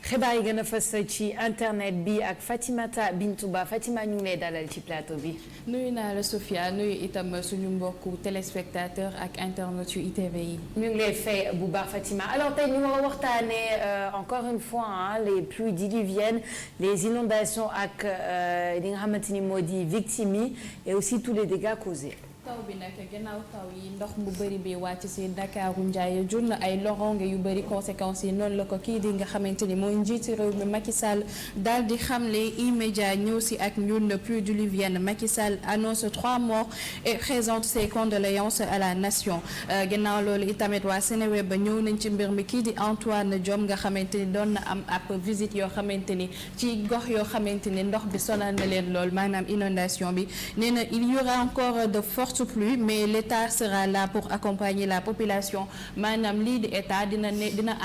xibaar yi gën a fës ci internet bi ak Fatimata Bintou Ba Fatima ñu ngi lay dalal ci plateau bi. nuyu naa la Sophia nuyu itam suñu mbokku téléspectateur ak internet yu ITV yi. ñu ngi lay fay bu baax Fatima alors tey ñu war a waxtaanee encore une fois les pluies diluviennes les inondations ak li nga xamante ni moo di victimes yi et aussi tous les dégâts causés. taw bi nag gannaaw taw yi ndox mu bëri bi wàcc si Ndakaaru Njaay jur na ay loronge yu bëri conséquences yi noonu la ko kii di nga xamante ni mooy njiiti réew mi Macky Sall daal di xamle immédiat ñëw si ak ñun pluie diluvienne Macky Sall annonce 3 morts et présente ses condoléances à la nation gannaaw loolu itamit waa Seneweb ba ñëw nañ ci mbir mi kii di Antoine Diome nga xamante ni doon na am ab visite yoo xamante ni ci gox yoo xamante ni ndox bi sonal na leen lool maanaam inondation bi nee na il y aura encore de fortes pluies mais l'État sera là pour accompagner la population maanaam lii di état dina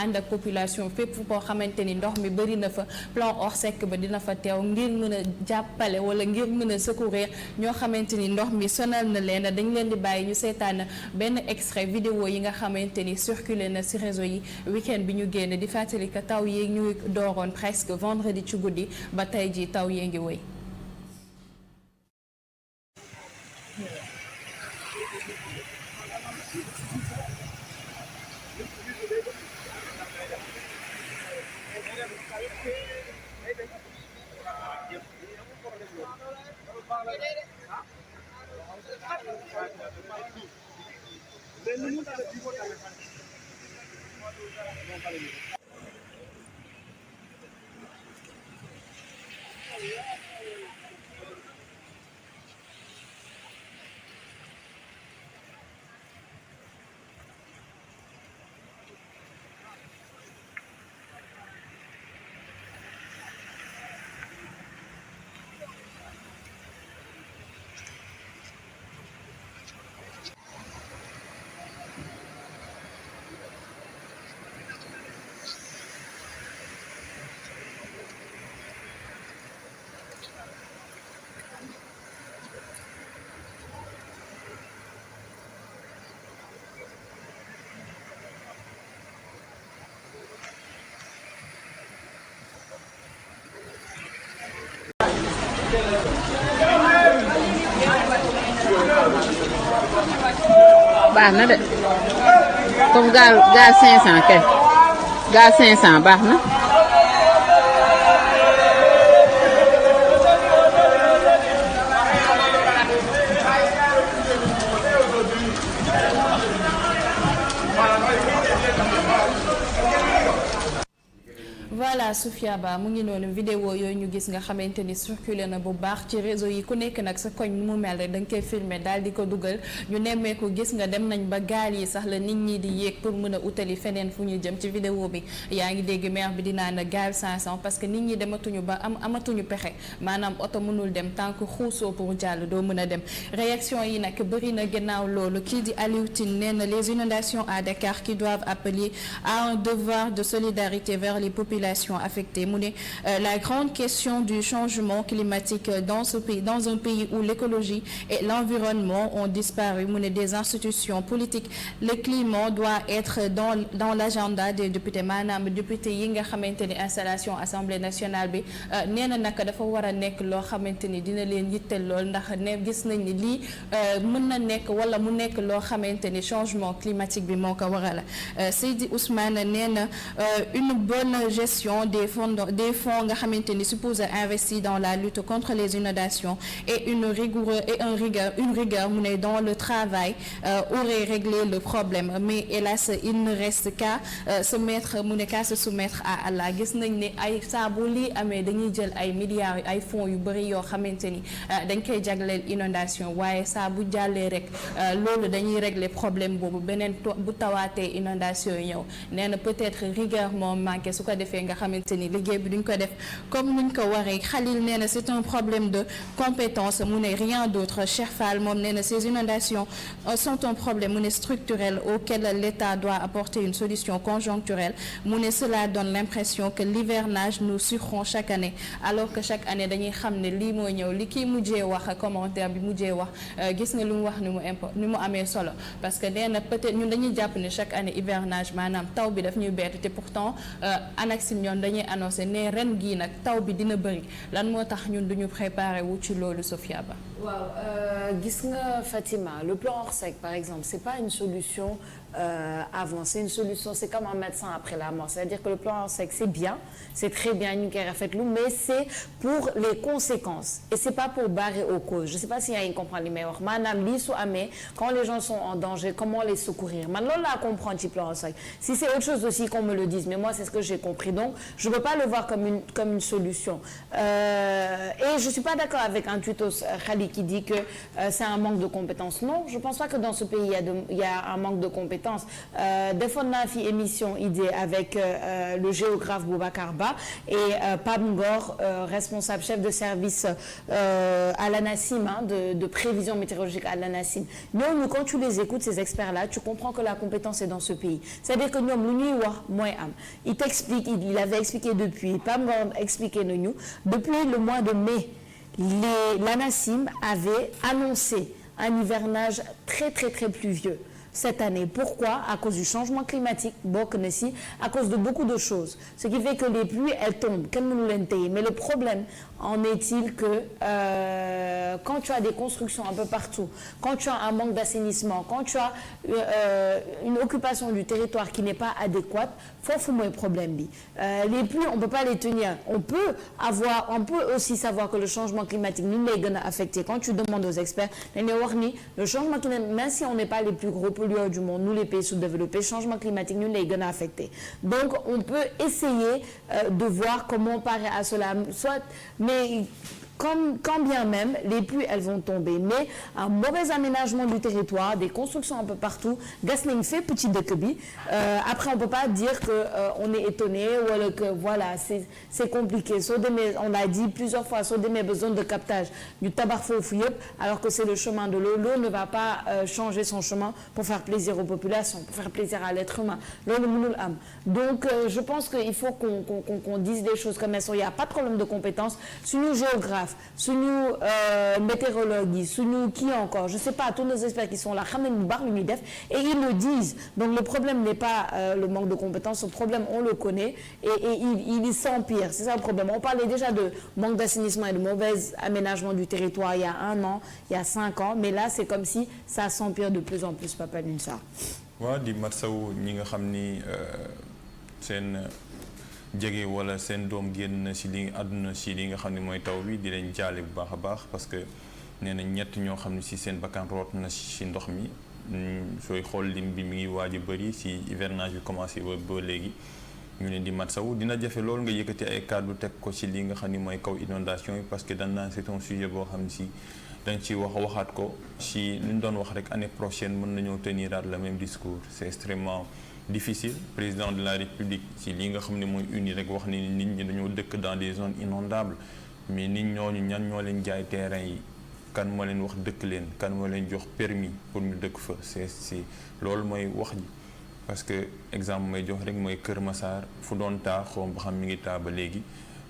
ànd ak population fépp koo xamante ni ndox mi bëri na fa plan Orsec ba dina fa teew ngir mën a jàppale wala ngir mën a secourir ñoo xamante ni ndox mi sonal na leen dañ leen di bàyyi ñu seetaan benn extrait vidéo yi nga xamante ni circulé na ci réseau yi week-end bi ñu génn di fàttali que taw yi ñu dooroon presque vendredi ci guddi ba tey ji taw yee ngi wéy. baax na de comme gaal 500 kay gaal 500 baax na. voilà Sophia Ba mu ngi noonu vidéo yooyu ñu gis nga xamante ni circulé na bu baax ci réseau yi ku nekk nag sa koñ mu mel rek da nga koy filmer daal di ko dugal ñu nemmeeku gis nga dem nañ ba gaal yi sax la nit ñi di yéeg pour mën a utali feneen fu ñu jëm ci vidéo bi yaa ngi dégg maire bi dinaa na gaal 500 parce que nit ñi dematuñu ba amatuñu pexe maanaam oto mënul dem tant que xuusoo pour jàll doo mën a dem réaction yi nag bëri na gannaaw loolu kii di Aliou Tine nee na les inondations à Dakar qui doivent appeler à un devoir de solidarité vers les populations affectées mu ne la grande question du changement climatique dans un pays où l'écologie et l'environnement ont disparu mu ne des institutions politiques le climat doit être dans l'agenda des députés maanaam député yi nga xamante ni installation assemblée nationale bi nee na nag dafa war a nekk loo xamante ni dina leen yitteel lool ndax ne gis nañ ni lii mën na nekk wala mu nekk loo xamante ni changement climatique bi moo ko waral Seydi Ousmane nee na une bonne gestion des fonds nga xamante ni supposé investir dans la lutte contre les inondations et une rigueur mu ne dans le travail aurait réglé le problème mais hélas il ne reste qu'à se soumettre à Allah gis nañ ne ay saabu lii amee dañuy jël ay milliards ay fonds yu bëri yoo xamante ni dañ koy jagleel inondation waaye saa bu jàllee rek loolu dañuy régler problème boobu beneen bu tawaatee inondation yi ñëw nee na peut-être rigueur moo manqué su ko defee nga xamante ni liggéey bi duñ ko def comme nuñ ko waree Khalil nee na c'est un problème de compétence mu ne rien d'autre Cheikh Fall moom nee na ces inondations sont un problème mu ne structurel auquel l'État doit apporter une solution conjoncturelle mu ne cela donne l'impression que l'hivernage nous surprend chaque année alors que chaque année dañuy xam ne lii moo ñëw li kii mujjee wax commentaire bi mujjee wax gis nga lu mu wax ni mu amee solo parce que nee na peut-être ñun dañuy jàpp ne chaque année hivernage maanaam taw bi daf ñuy bett te pourtant ANACIM ñoo ñun dañuy annoncé ne ren gii nag taw bi dina bëri lan moo tax ñun duñu préparé wu ci loolu Sophia Ba. waaw gis nga Fatima le plan Orsec par exemple c'est pas une solution avant c'est une solution c'est comme un médecin après la mort c'est-à-dire que le plan Orsec c'est bien c'est très bien ñu ngi koy rafetlu mais c'est pour les conséquences et c'est pas pour barrer aux causes je sais pas si yaa ngi comprendre li may wax maanaam lii su amee quand les gens sont en danger comment les secourir man loolu laa comprendre ci plan Orsec si c'est autre chose aussi qu'on me le dise mais moi c'est ce que j'ai compris donc je peux pas le voir comme une solution et je suis pas d'accord avec un tweetos Khali qui dit que c'est un manque de compétences non je pense pas que dans ce pays il y a un manque de compétences defoon naa fi émission idée avec le géographe Boubacar Ba et Pape Ngor responsable chef de service à l'ANACIM de prévision météorologique à l'ANACIM ñooñu quand tu les écoutes ces experts là tu comprends que la compétence est dans ce pays c'est-à-dire que ñoom lu ñuy wax mooy am il t'explique il avait expliqué depuis Pape Ngor expliqué nañu depuis le mois de mai l'ANACIM avait annoncé un hivernage très très très pluvieux cette année. Pourquoi? À cause du changement climatique, bokk na si, à cause de beaucoup de choses. Ce qui fait que les pluies, elles tombent. Kenn mënu leen téye. Mais le problème en est-il que quand tu as des constructions un peu partout, quand tu as un manque d'assainissement, quand tu as une occupation du territoire qui n'est pas adéquate, foofu mooy problème bi. Les pluies, on peut pas les tenir. On peut aussi savoir que le changement climatique ñun lay gën a affecté. Quand tu demandes aux experts, dañ lay wax ni le changement climatique, même si on n'est pas les plus gros pollueurs du monde, nous les pays sous-développés, changement climatique ñun lay gën a affecté. Donc on peut essayer de voir comment parer à cela, soit mais quand bien même les pluies elles vont tomber mais un mauvais aménagement du territoire des constructions un peu partout gas nañ fépp ci dëkk bi après on peut pas dire que on est étonné wala que voilà c'est compliqué soo demee on l'a dit plusieurs fois soo demee ba zone de captage ñu tabax foofu yëpp alors que c'est le chemin de l'eau ne va pas changer son chemin pour faire plaisir aux populations pour faire plaisir à l'être humain loolu mënul am donc je pense que il faut qu'on dise des choses comme elles sont il y a pas de problème de compétence suñu géographe suñu météorologue yi suñu kii encore je sais pas tous les experts qui sont là xam nañ bu baax lu ñuy def et ils le disent donc le problème n'est pas le manque de compétences le problème on le connaît et il s'empire c'est ça le problème on parlait déjà de manque d'assainissement et de mauvais aménagement du territoire il y a 1 an il y a 5 ans mais là c'est comme si ça s'empire de plus en plus Papa Lune Sarr waaw di matsawu ñi nga xam ni seen jege wala seen doom génn si li àdduna si li nga xam ne mooy taw bi di leen jaale bu baax a baax parce que nee na ñett ñoo xam ne si seen bakkan root na si ndox mi sooy xool lim bi mi ngi waaj a bëri si hivernage bi commencé ba léegi ñu leen di matsawu dina jafe loolu nga yëkkati ay kàddu teg ko si li nga xam ne mooy kaw inondation yi parce que dañ naan c'est un sujet boo xam ne si dañ ci waxaat ko si lu ñu doon wax rek année prochaine mën nañoo teniraat le même discours c'est extrêmement difficile président de la République ci li nga xam ne mooy uni rek wax ni nit ñi dañoo dëkk dans des zones inondables mais nit ñooñu ñan ñoo leen jaay terrain yi kan moo leen wax dëkk leen kan moo leen jox permis pour ñu dëkk fa c'est loolu mooy wax ji parce que exemple may jox rek mooy Kër Massar fu doon taa xoom ba xam mi ngi taa ba léegi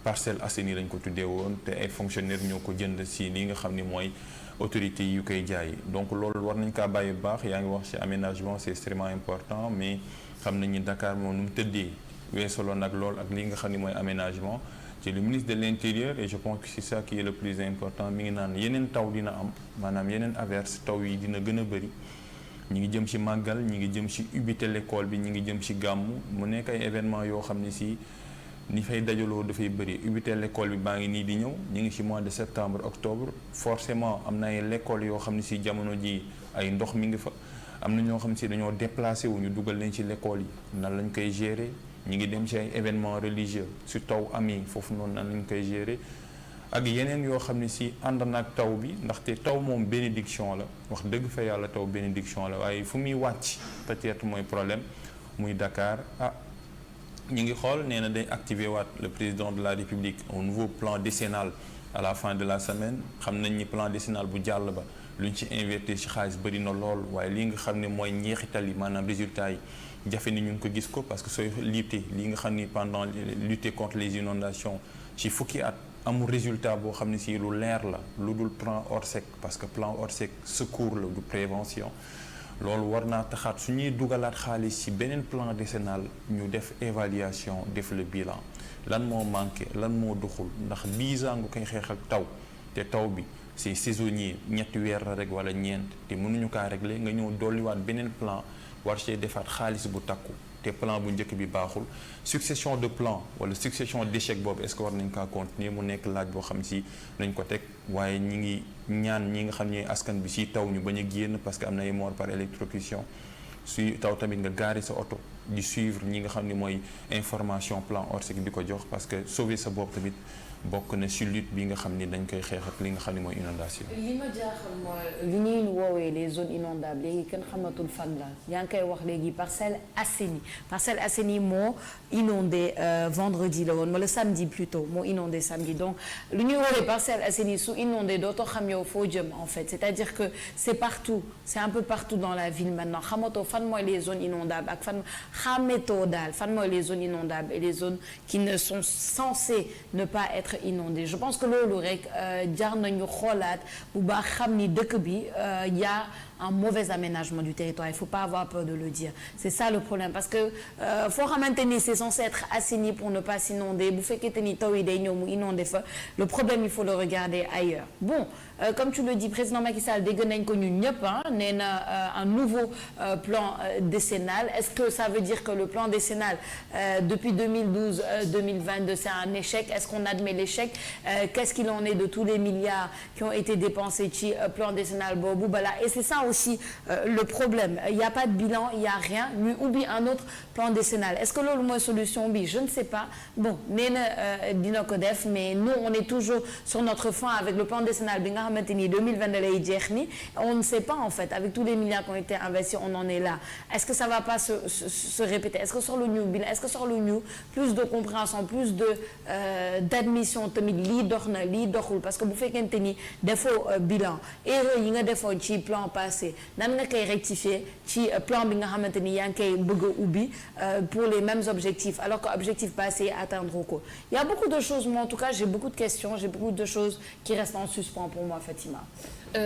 Parcelles Assainies lañ ko tuddee woon te ay fonctionnaires ñoo ko jënd si li nga xam ni mooy autorités yu koy jaay donc loolu war nañ kaa bàyyi bu baax yaa ngi wax ci aménagement c'est extrêmement important mais xam nañ ni Dakar moom nu mu tëddee weesolo nag lool ak li nga xam ni mooy aménagement ci le ministre de l'Intérieur et je pense que c'est ça qui est le plus important mi ngi naan yeneen taw dina am maanaam yeneen averse taw yi dina gën a bëri ñi ngi jëm ci màggal ñi ngi jëm ci ubbite l'école bi ñi ngi jëm ci gàmmu mu nekk ay événements yoo xam ne si ni fay dajaloo dafay bëri ubbite l'école bi baa ngi nii di ñëw ñu ngi ci mois de septembre octobre forcément am na ay l'école yoo xam ne si jamono ji ay ndox mi ngi fa am na ñoo xam si dañoo déplacé wu ñu dugal leen ci l'école yi nan lañ koy gérer ñi ngi dem ci ay événements religieux su taw amee foofu noonu nan lañ koy gérer ak yeneen yoo xam ne si ànd naag taw bi ndaxte taw moom bénédiction la wax dëgg fa yàlla taw bénédiction la waaye fu muy wàcc peut-être mooy problème muy Dakar ñi ngi xool nee na day activer waat le président de la République un nouveau plan décennal à la fin de la semaine xam nañ ni plan décennal bu jàll ba luñ ci investir ci xaalis bëri na lool waaye lii nga xam ne mooy njeexital yi maanaam résultats yi jafe ni ñu ngi ko gis ko parce que sooy lutter lii nga xam ni pendant lutter contre les inondations ci fukki at amul résultat boo xam ne si lu leer la lu dul plan Orsec parce que plan Orsec secours la du prévention loolu war naa taxaat su ñuy dugalaat xaalis ci beneen plan décennal ñu def évaluation def le bilan lan moo manqué lan moo doxul ndax 10 ans nga koy xeex ak taw te taw bi c'est saisonnier ñetti weer la rek wala ñeent te mënuñu kaa régler nga ñëw dolliwaat beneen plan war cee defaat xaalis bu takku te plan bu njëkk bi baaxul succession de plan wala succession d'échec boobu est-ce que war nañ kaa continuer mu nekk laaj boo xam si nañ ko teg waaye ñi ngi ñaan ñi nga xam ne askan bi si taw ñu bañ a génn parce que am na ay mort par électrocution suy taw tamit nga gaari sa oto di suivre ñi nga xam ne mooy information plan ORSEC di ko jox parce que sauver sa bopp tamit bokk na si lutte bi nga xam ni dañ koy xeex ak li nga xam ne mooy inondation. li ma jaaxal mooy li ñuy woowee les zones inondables léegi kenn xamatul fan la yaa ngi koy wax léegi Parcelles Assainies moo inondé vendredi la woon wala samedi plutôt moo inondé samedi donc lu ñuy woowee Parcelles Assainies su inondé dootoo xam yow foo jëm en fait c'est-à-dire que c'est partout c'est un peu partout dans la ville maintenant xamatoo fan mooy les zones inondables ak fan xametoo daal fan mooy les zones inondables et les zones qui ne sont censées ne pas être inondées je pense que loolu rek jar nañu xoolaat bu baax xam ni dëkk bi y a un mauvais aménagement du territoire il faut pas avoir peur de le dire c'est ça le problème parce que foo xamante ni c'est censé être assaini pour ne pas s'inonder bu fekkente ni taw yi day ñëw mu inondé fa le problème il faut le regarder ailleurs bon comme tu le dis président Macky Sall dégg nañ ko ñun ñëpp nee na un nouveau plan décennal est-ce que ça veut dire que le plan décennal depuis 2012 2022 c'est un échec est-ce qu'on admet l'échec qu'est-ce qu'il en est de tous les milliards qui ont été dépensés ci plan décennal boobu bala et c'est ça aussi le problème il y a pas de bilan il y a rien ñu ubbi un autre plan décennal est-ce que loolu mooy solution bi je ne sais pas bon nee na dina ko def mais nous on est toujours sur notre faim avec le plan décennal bi nga xamante ni 2022 lay jeex ni on ne sait pas en fait avec tous les milliards qui ont été investis on en est là est-ce que ça va pas se répéter est-ce que soxla ñu bilan est-ce que soxla ñu plus de compréhension plus de d'admission tamit lii dox na lii doxul parce que bu fekkente ni defoo bilan erreur yi nga defoon ci plan passé nan nga koy rectifier ci plan bi nga xamante ni yaa ngi koy bëgg a ubbi pour les mêmes objectifs alors que objectif passé atteindre ko il y a beaucoup de choses moi en tout cas j'ai beaucoup de questions j'ai beaucoup de choses qui restent en suspens pour moi Fatima.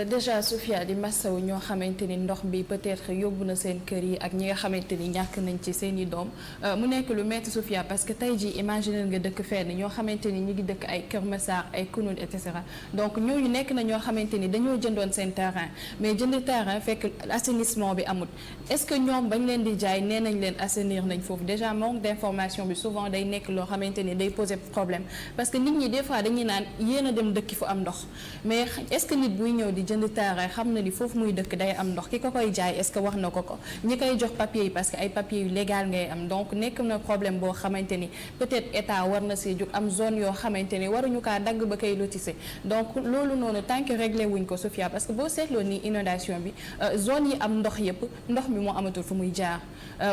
Déjà Sophia di massaw ñoo xamante ni ndox bi peut-être yóbbu na seen kër yi ak ñi nga xamante ni ñàkk nañ ci seen i doom mu nekk lu metti Sophia parce que tey jii imaginer nga dëkk fenn ñoo xamante ni ñu ngi dëkk ay Kër Massar ay Kounoune et cetera donc ñooñu nekk na ñoo xamante ni dañoo jëndoon seen terrain mais jënd terrain fekk assainissement bi amul est-ce que ñoom bañ leen di jaay nee nañ leen assainir nañ foofu déjà manque d'information bi souvent day nekk loo xamante ni day poser problème parce que nit ñi des fois dañuy naan yéen a dem dëkki fu am ndox mais est-ce que nit buy ñëw di jënd terrain xam na ni foofu muy dëkk day am ndox ki ko koy jaay est-ce que wax na ko ñi koy jox papier yi parce que ay papiers yu légal ngay am donc nekk na problème boo xamante ni peut-être état war na si jóg am zone yoo xamante ni waruñu kaa dagg ba koy lotisser donc loolu noonu tant que réglé wuñ ko Sophia parce que boo seetloo ni inondation bi zone yi am ndox yëpp ndox mi moo amatul fu muy jaar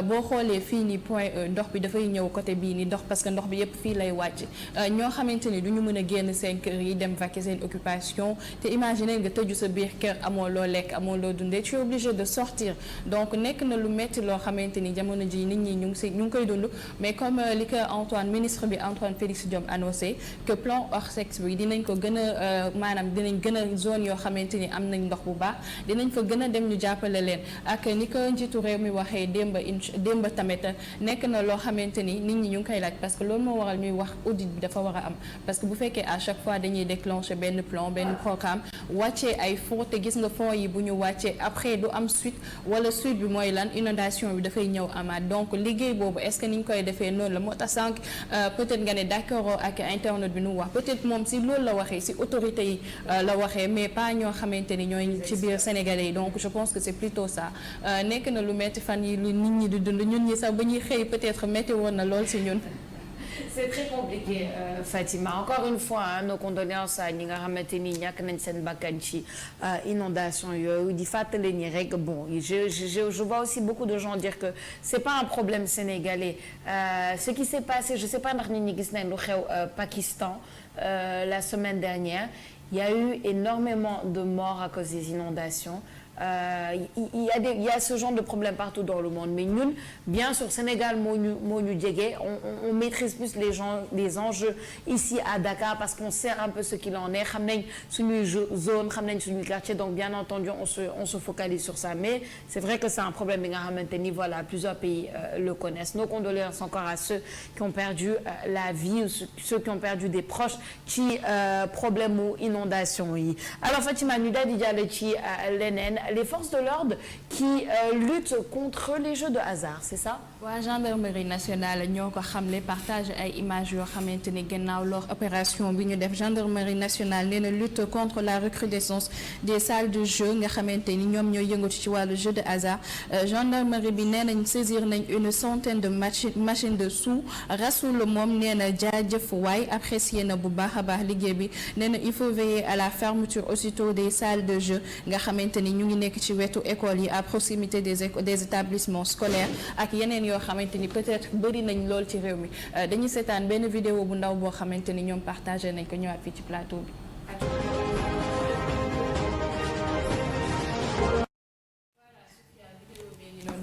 boo xoolee fii ni point ndox bi dafay ñëw côté bii ni ndox parce que ndox bi yëpp fii lay wàcc ñoo xamante ni du ñu mën a génn seen kër yi dem vaquer seen occupation te imaginer nga tëju sa biir kër amoo loo lekk amoo loo dundee tu es obligé de sortir donc nekk na lu metti loo xamante ni jamono ji nit ñi ñu ngi koy dund mais comme li ko ministre bi Antoine Félix Diome annoncé que plan ORSEC bi dinañ ko gën a maanaam dinañ gën a zone yoo xamante ni am nañ ndox bu baax dinañ fa gën a dem ñu jàppale leen ak ni ko njiitu réew mi waxee démb tamit nekk na loo xamante ni nit ñi ñu ngi koy laaj parce que loolu moo waral ñuy wax audit bi dafa war a am parce que bu fekkee à chaque fois dañuy déclencher benn plan benn programme wàccee ay fonds te gis nga fonds yi bu ñu wàccee après du am suite wala suite bi mooy lan inondation bi dafay ñëw amaat donc liggéey boobu est-ce que ni ñu koy defee noonu la moo tax sànq peut-être nga ne d'accord ak internet bi nu wax peut-être moom si loolu la waxee si autorité yi la waxee mais pas ñoo xamante ni ñooy ci biir sénégalais yi donc je pense que c'est plutôt ça nekk na lu metti fan yi lu nit ñi di dund ñun ñi sax ba ñuy xëy peut-être metti woon na lool si ñun. C'est très compliqué Fatima encore une fois nos condoléances à ñi nga xamante ni ñàkk nañ seen bakkan ci inondation yooyu di fàttali ni rek bon je vois aussi beaucoup de gens dire que c'est pas un problème sénégalais ce qui s'est passé je sais pas ndax nit ñi gis nañ lu xew Pakistan la semaine dernière il y a eu énormément de morts à cause des inondations il y a ce genre de problème partout dans le monde mais ñun bien sûr Sénégal moo ñu jege on maîtrise plus les enjeux ici à Dakar parce qu'on sait un peu ce qu'il en est xam nañ suñuy zone xam nañ suñuy quartier donc bien entendu on se focalise sur ça mais c'est vrai que c'est un problème bi nga xamante ni voilà plusieurs pays le connaissent. Nos condoléances encore à ceux qui ont perdu la vie ou ceux qui ont perdu des proches ci problème mu inondation yi. Alors Fatima ñu daal di jàll ci leneen les forces de l'ordre qui luttent contre les jeux de hasard c'est ça. waa gendarmerie nationale ñoo ko xamle partage ay images yoo xamante ni gannaaw lors opération bi ñu def gendarmerie nationale nee na lutte contre la recrudescence des salles de jeu nga xamante ni ñoom ñooy yëngatu ci wàllu jeu de hasard gendarmerie bi nee nañ saisir nañ une centaine de machines de sous rasul moom nee na jaajëf waay apprécié na bu baax a baax liggéey bi nee na il faut veiller à la fermeture aussitôt des salles de jeu nga xamante ni ñu ngi nekk ci wetu école yi à proximité des établissements scolaires ak yeneen yoo xamante ni peut-être bëri nañ lool ci réew mi dañuy seetaan benn vidéo bu ndaw boo xamante ni ñoom partagé nañ ko ñëwaat fii ci plateau bi.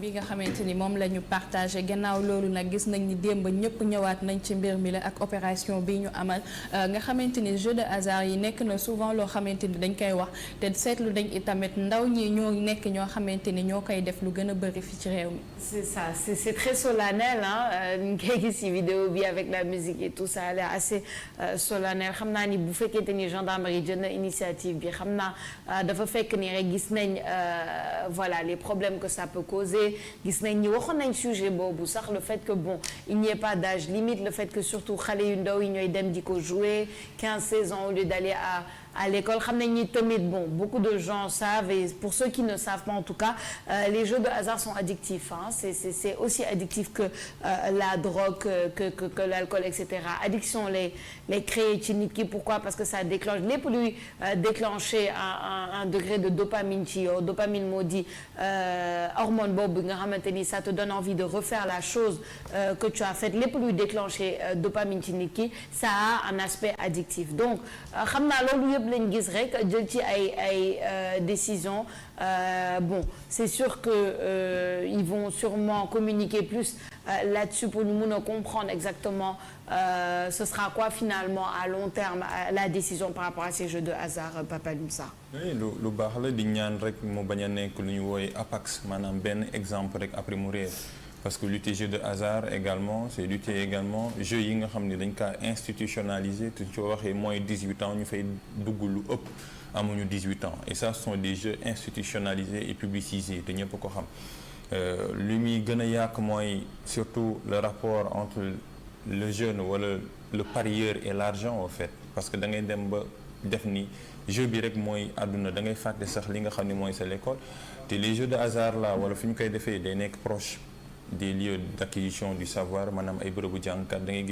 bi nga xamante ni moom la ñu partagé gannaaw loolu nag gis nañ ni démb ñëpp ñëwaat nañ ci mbir mi la ak opération bi ñu amal nga xamante ni jeu de hasard yi nekk na souvent loo xamante ni dañ koy wax te seetlu dañ itamit ndaw ñi ñoo nekk ñoo xamante ni ñoo koy def lu gën a bëri fi ci réew mi. C'est ça c'est très solennel ah ñu koy gis ci vidéo bi avec la musique et tout ça a l'air assez solennel xam naa ni bu fekkente ni gendarmerie jël na initiative bi xam naa dafa fekk ni rek gis nañ voilà les problèmes que ça peut causer. gis nañ ni waxoon nañ sujet boobu sax le fait que bon il n'y ait pas d'âge limite le fait que surtout xale yu ndaw yi ñooy dem di ko jouer 15-16 ans au lieu d'aller à l'école xam nañ ni tamit bon beaucoup de gens savent et pour ceux qui ne savent pas en tout cas les jeux de hasard sont addictifs hein c'est aussi addictif que la drogue que l'alcool etc addiction les créer ci nit ki pourquoi parce que ça déclenche lépp luy déclencher un degré de dopamine ci yow dopamine moo di hormone boobu nga xamante ni ça te donne envie de refaire la chose que tu as faite lépp luy déclencher dopamine ci nit ki ça a un aspect addictif donc xam naa loolu yëpp lañ gis rek jël ci ay décisions bon c'est sûr que ils vont sûrement communiquer plus là-dessus pour ñu mun a comprendre exactement ce sera quoi finalement à long terme la décision par rapport à ces jeux de hasard Papa Limsa. oui lu baax la di ñaan rek mu bañ a nekk lu ñu wooye apax maanaam benn exemple rek après mu réer parce que lutter jeu de hasard également c'est lutter également jeu yi nga xam ne dañ kaa institutionnaliser te soo waxee moins 18 ans ñu fay dugg lu ëpp amuñu 18 ans et ça ce sont des jeux institutionnalisés et publicisés te ñëpp ko xam li muy gën a yàq mooy surtout le rapport entre le jeune wala le parieur et l'argent en fait parce que da ngay dem ba def ni jeu bi rek mooy àdduna da ngay fàtte sax li nga xam ne mooy sa l'école te les jeux de hasard là wala fi ñu koy defee day nekk proche des lieux d'acquisition du savoir maanaam ay bërëbu jàngkat da ngay